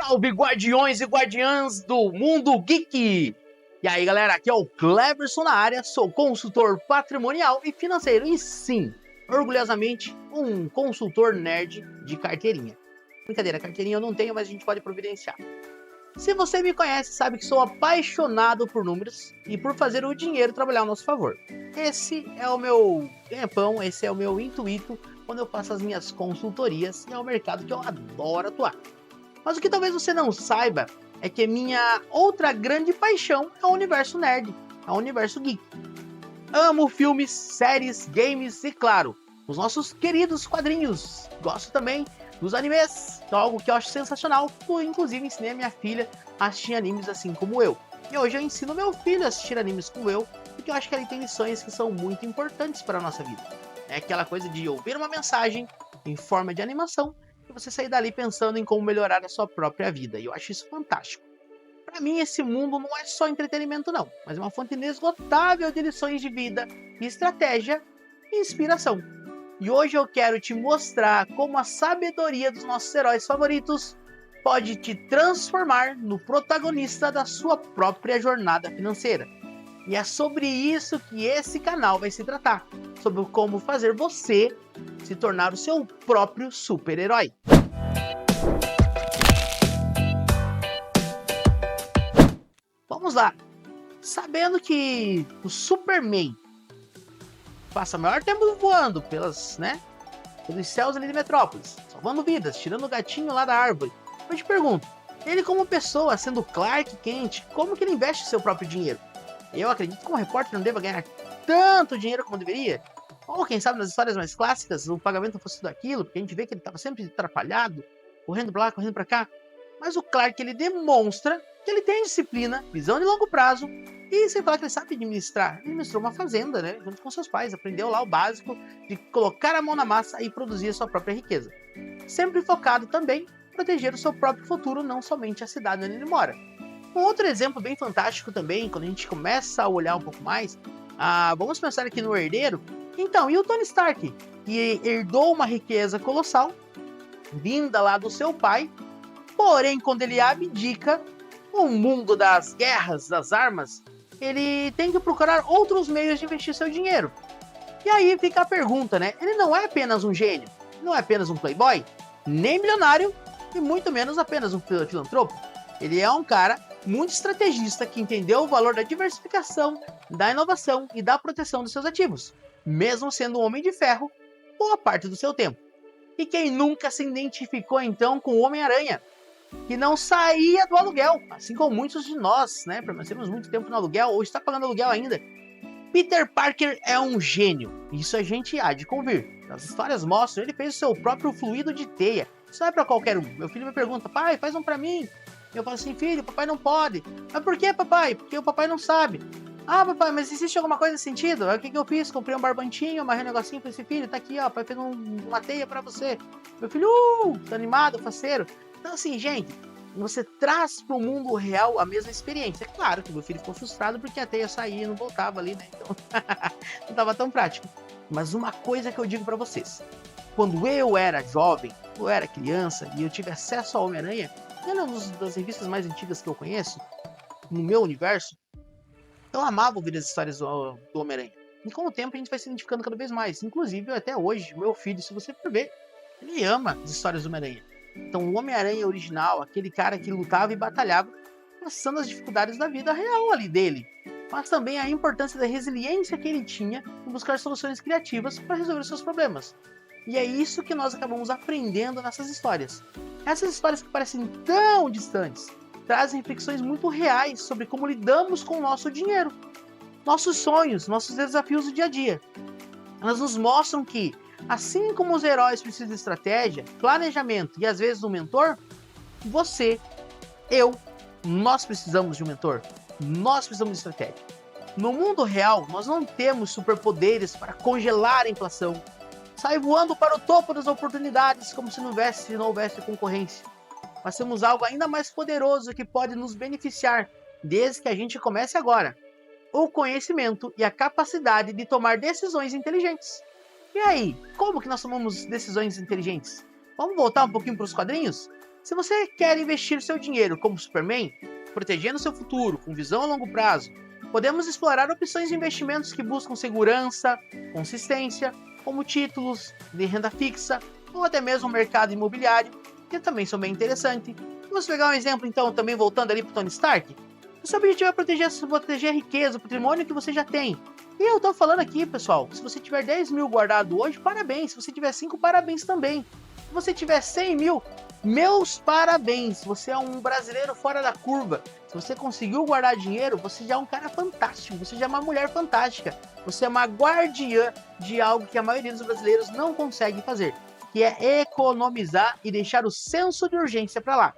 Salve, guardiões e guardiãs do mundo geek! E aí, galera, aqui é o Cleverson na área, sou consultor patrimonial e financeiro e sim, orgulhosamente, um consultor nerd de carteirinha. Brincadeira, carteirinha eu não tenho, mas a gente pode providenciar. Se você me conhece, sabe que sou apaixonado por números e por fazer o dinheiro trabalhar ao nosso favor. Esse é o meu ganha-pão, esse é o meu intuito quando eu faço as minhas consultorias e é um mercado que eu adoro atuar. Mas o que talvez você não saiba é que minha outra grande paixão é o universo nerd, é o universo geek. Amo filmes, séries, games e, claro, os nossos queridos quadrinhos. Gosto também dos animes, que é algo que eu acho sensacional. Eu, inclusive, ensinei a minha filha a assistir animes assim como eu. E hoje eu ensino meu filho a assistir animes como eu, porque eu acho que ele tem lições que são muito importantes para a nossa vida. É aquela coisa de ouvir uma mensagem em forma de animação e você sair dali pensando em como melhorar a sua própria vida. E eu acho isso fantástico. Para mim, esse mundo não é só entretenimento, não, mas é uma fonte inesgotável de lições de vida, estratégia e inspiração. E hoje eu quero te mostrar como a sabedoria dos nossos heróis favoritos pode te transformar no protagonista da sua própria jornada financeira. E é sobre isso que esse canal vai se tratar, sobre como fazer você se tornar o seu próprio super-herói. Vamos lá! Sabendo que o Superman passa o maior tempo voando pelos céus ali de Metrópolis, salvando vidas, tirando o gatinho lá da árvore, eu te pergunto, ele como pessoa, sendo Clark Kent, como que ele investe seu próprio dinheiro? Eu acredito que um repórter não deva ganhar tanto dinheiro como deveria. Ou quem sabe nas histórias mais clássicas o pagamento fosse tudo aquilo, porque a gente vê que ele estava sempre atrapalhado, correndo pra lá, correndo pra cá. Mas o Clark, ele demonstra que ele tem disciplina, visão de longo prazo e sem falar que ele sabe administrar. Ele administrou uma fazenda, né, junto com seus pais, aprendeu lá o básico de colocar a mão na massa e produzir a sua própria riqueza. Sempre focado também em proteger o seu próprio futuro, não somente a cidade onde ele mora. Um outro exemplo bem fantástico também, quando a gente começa a olhar um pouco mais, vamos pensar aqui no herdeiro. Então, e o Tony Stark, que herdou uma riqueza colossal, vinda lá do seu pai, porém, quando ele abdica o mundo das guerras, das armas, ele tem que procurar outros meios de investir seu dinheiro. E aí fica a pergunta, né? Ele não é apenas um gênio, não é apenas um playboy, nem milionário, e muito menos apenas um filantropo. Ele é um cara muito estrategista que entendeu o valor da diversificação, da inovação e da proteção dos seus ativos, mesmo sendo um homem de ferro boa parte do seu tempo. E quem nunca se identificou então com o Homem-Aranha, que não saía do aluguel, assim como muitos de nós, né? Permanecemos muito tempo no aluguel ou está pagando aluguel ainda. Peter Parker é um gênio, isso a gente há de convir. As histórias mostram, ele fez o seu próprio fluido de teia. Isso não é para qualquer um. Meu filho me pergunta, pai, faz um para mim. Eu falo assim, filho, papai não pode. Mas por que, papai? Porque o papai não sabe. Ah, papai, mas existe alguma coisa nesse sentido? Aí o que eu fiz? Comprei um barbantinho, amarrei um negocinho para esse filho, tá aqui, ó, pai fez uma teia para você. Meu filho, tá animado, faceiro. Então assim, gente, você traz para o mundo real a mesma experiência. É claro que meu filho ficou frustrado porque a teia saía e não voltava ali, né? Então, não estava tão prático. Mas uma coisa que eu digo para vocês. Quando eu era jovem, eu era criança e eu tive acesso ao Homem-Aranha, uma das revistas mais antigas que eu conheço, no meu universo, eu amava ouvir as histórias do Homem-Aranha. E com o tempo a gente vai se identificando cada vez mais. Inclusive, até hoje, meu filho, se você for ver, ele ama as histórias do Homem-Aranha. Então, o Homem-Aranha original, aquele cara que lutava e batalhava, passando as dificuldades da vida real ali dele. Mas também a importância da resiliência que ele tinha em buscar soluções criativas para resolver os seus problemas. E é isso que nós acabamos aprendendo nessas histórias. Essas histórias que parecem tão distantes, trazem reflexões muito reais sobre como lidamos com o nosso dinheiro, nossos sonhos, nossos desafios do dia a dia. Elas nos mostram que, assim como os heróis precisam de estratégia, planejamento e às vezes um mentor, você, eu, nós precisamos de um mentor, nós precisamos de estratégia. No mundo real, nós não temos superpoderes para congelar a inflação, sair voando para o topo das oportunidades como se não houvesse concorrência. Mas temos algo ainda mais poderoso que pode nos beneficiar, desde que a gente comece agora: o conhecimento e a capacidade de tomar decisões inteligentes. E aí, como que nós tomamos decisões inteligentes? Vamos voltar um pouquinho para os quadrinhos? Se você quer investir seu dinheiro como Superman, protegendo seu futuro com visão a longo prazo, podemos explorar opções de investimentos que buscam segurança, consistência, como títulos de renda fixa ou até mesmo o mercado imobiliário, que também são bem interessantes. Vamos pegar um exemplo, então, também voltando ali para o Tony Stark. O seu objetivo é proteger a riqueza, o patrimônio que você já tem. E eu tô falando aqui, pessoal, se você tiver 10 mil guardado hoje, parabéns. Se você tiver 5, parabéns também. Se você tiver 100 mil, meus parabéns. Você é um brasileiro fora da curva. Se você conseguiu guardar dinheiro, você já é um cara fantástico. Você já é uma mulher fantástica. Você é uma guardiã de algo que a maioria dos brasileiros não consegue fazer, que é economizar e deixar o senso de urgência para lá.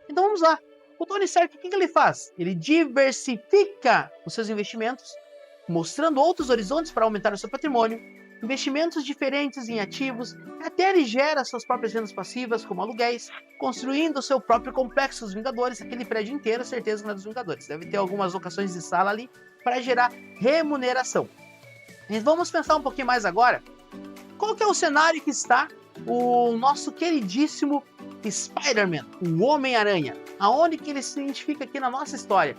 Então vamos lá. O Tony Stark, o que ele faz? Ele diversifica os seus investimentos, mostrando outros horizontes para aumentar o seu patrimônio, investimentos diferentes em ativos, até ele gera suas próprias rendas passivas, como aluguéis, construindo o seu próprio complexo dos Vingadores, aquele prédio inteiro, certeza que não é dos Vingadores. Deve ter algumas locações de sala ali para gerar remuneração. E vamos pensar um pouquinho mais agora. Qual que é o cenário que está o nosso queridíssimo Spider-Man, o Homem-Aranha? Aonde que ele se identifica aqui na nossa história?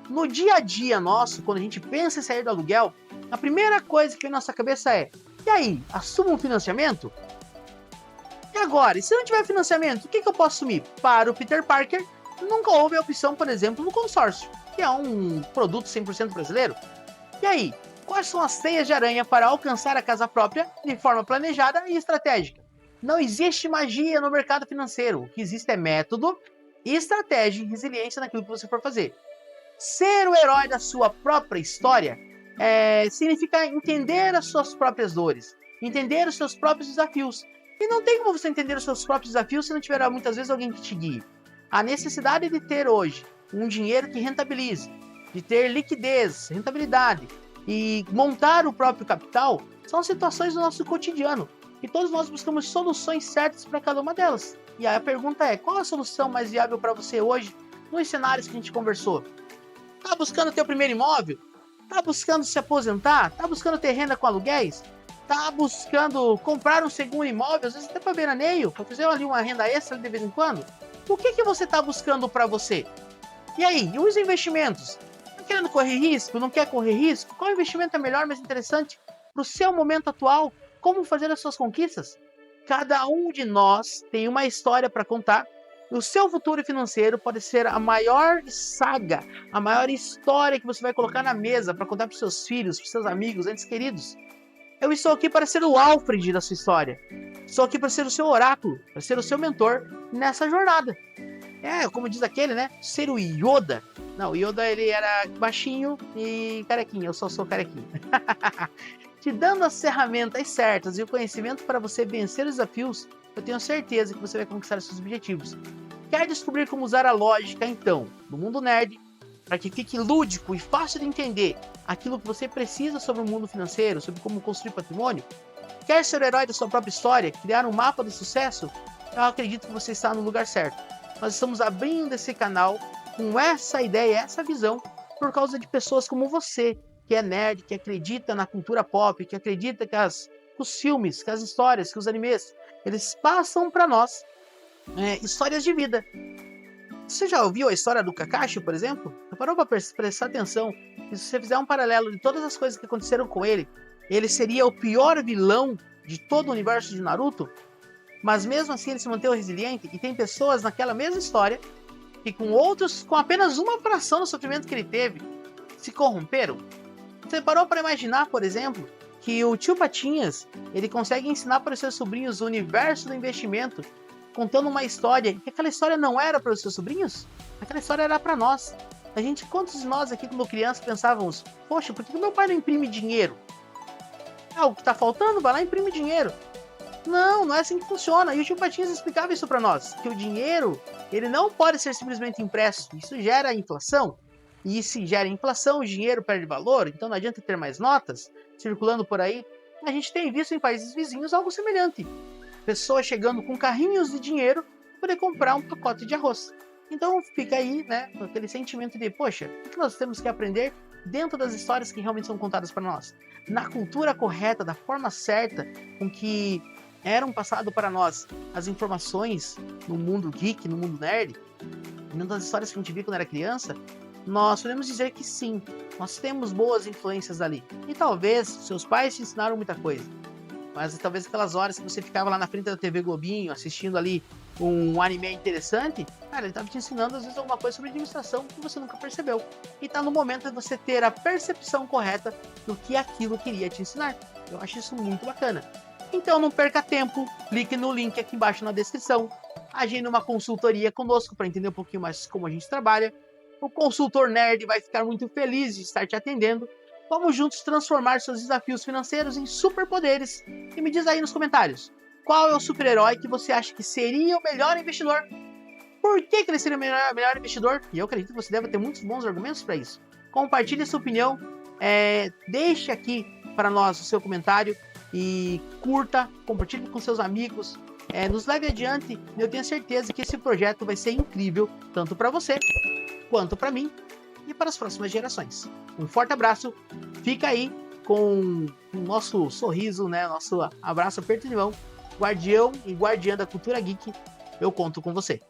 No dia a dia nosso, quando a gente pensa em sair do aluguel, a primeira coisa que vem na nossa cabeça é: e aí, assumo um financiamento? E agora? E se não tiver financiamento, o que eu posso assumir? Para o Peter Parker, nunca houve a opção, por exemplo, no consórcio, que é um produto 100% brasileiro. E aí, quais são as teias de aranha para alcançar a casa própria de forma planejada e estratégica? Não existe magia no mercado financeiro. O que existe é método, estratégia e resiliência naquilo que você for fazer. Ser o herói da sua própria história significa entender as suas próprias dores, entender os seus próprios desafios. E não tem como você entender os seus próprios desafios se não tiver muitas vezes alguém que te guie. A necessidade de ter hoje um dinheiro que rentabilize, de ter liquidez, rentabilidade e montar o próprio capital são situações do nosso cotidiano. E todos nós buscamos soluções certas para cada uma delas. E aí a pergunta é: qual a solução mais viável para você hoje nos cenários que a gente conversou? Tá buscando ter o primeiro imóvel? Tá buscando se aposentar? Tá buscando ter renda com aluguéis? Tá buscando comprar um segundo imóvel? Às vezes até para veraneio, para fazer ali uma renda extra de vez em quando? O que você tá buscando para você? E aí, e os investimentos? Tá querendo correr risco? Não quer correr risco? Qual investimento é melhor, mais interessante para o seu momento atual? Como fazer as suas conquistas? Cada um de nós tem uma história para contar. O seu futuro financeiro pode ser a maior saga, a maior história que você vai colocar na mesa para contar para os seus filhos, para os seus amigos, entes queridos. Eu estou aqui para ser o Alfred da sua história. Estou aqui para ser o seu oráculo, para ser o seu mentor nessa jornada. Como diz aquele, né? Ser o Yoda. Não, o Yoda ele era baixinho e carequinha. Eu só sou carequinha. Te dando as ferramentas certas e o conhecimento para você vencer os desafios, eu tenho certeza que você vai conquistar seus objetivos. Quer descobrir como usar a lógica, então, do mundo nerd, para que fique lúdico e fácil de entender aquilo que você precisa sobre o mundo financeiro, sobre como construir patrimônio? Quer ser o herói da sua própria história, criar um mapa do sucesso? Eu acredito que você está no lugar certo. Nós estamos abrindo esse canal com essa ideia, essa visão, por causa de pessoas como você, que é nerd, que acredita na cultura pop, que acredita que os filmes, que as histórias, que os animes, eles passam para nós histórias de vida. Você já ouviu a história do Kakashi, por exemplo? Você parou para prestar atenção? E se você fizer um paralelo de todas as coisas que aconteceram com ele, ele seria o pior vilão de todo o universo de Naruto? Mas mesmo assim ele se manteve resiliente, e tem pessoas naquela mesma história que com apenas uma fração do sofrimento que ele teve, se corromperam. Você parou para imaginar, por exemplo, que o tio Patinhas, ele consegue ensinar para os seus sobrinhos o universo do investimento, contando uma história, e aquela história não era para os seus sobrinhos? Aquela história era para nós. Quantos de nós aqui, como criança, pensávamos: poxa, por que meu pai não imprime dinheiro? O que está faltando? Vai lá e imprime dinheiro. Não é assim que funciona. E o tio Patinhas explicava isso para nós, que o dinheiro, ele não pode ser simplesmente impresso. Isso gera inflação. E se gera inflação, o dinheiro perde valor, então não adianta ter mais notas circulando por aí. A gente tem visto em países vizinhos algo semelhante. Pessoas chegando com carrinhos de dinheiro para poder comprar um pacote de arroz. Então fica aí, né, aquele sentimento de: poxa, o que nós temos que aprender dentro das histórias que realmente são contadas para nós? Na cultura correta, da forma certa, com que eram passadas para nós as informações no mundo geek, no mundo nerd, e das histórias que a gente viu quando era criança, nós podemos dizer que sim, nós temos boas influências ali. E talvez seus pais te ensinaram muita coisa, mas talvez aquelas horas que você ficava lá na frente da TV Globinho, assistindo ali um anime interessante, cara, ele estava te ensinando às vezes alguma coisa sobre administração que você nunca percebeu. E tá no momento de você ter a percepção correta do que aquilo queria te ensinar. Eu acho isso muito bacana. Então não perca tempo, clique no link aqui embaixo na descrição, agende uma consultoria conosco para entender um pouquinho mais como a gente trabalha. O consultor nerd vai ficar muito feliz de estar te atendendo. Vamos juntos transformar seus desafios financeiros em superpoderes. E me diz aí nos comentários, qual é o super-herói que você acha que seria o melhor investidor? Por que ele seria o melhor investidor? E eu acredito que você deve ter muitos bons argumentos para isso. Compartilhe sua opinião, deixe aqui para nós o seu comentário e curta, compartilhe com seus amigos, nos leve adiante. Eu tenho certeza que esse projeto vai ser incrível, tanto para você quanto para mim e para as próximas gerações. Um forte abraço, fica aí com o nosso sorriso, né? Nosso abraço, aperto de mão, guardião e guardiã da cultura geek, eu conto com você.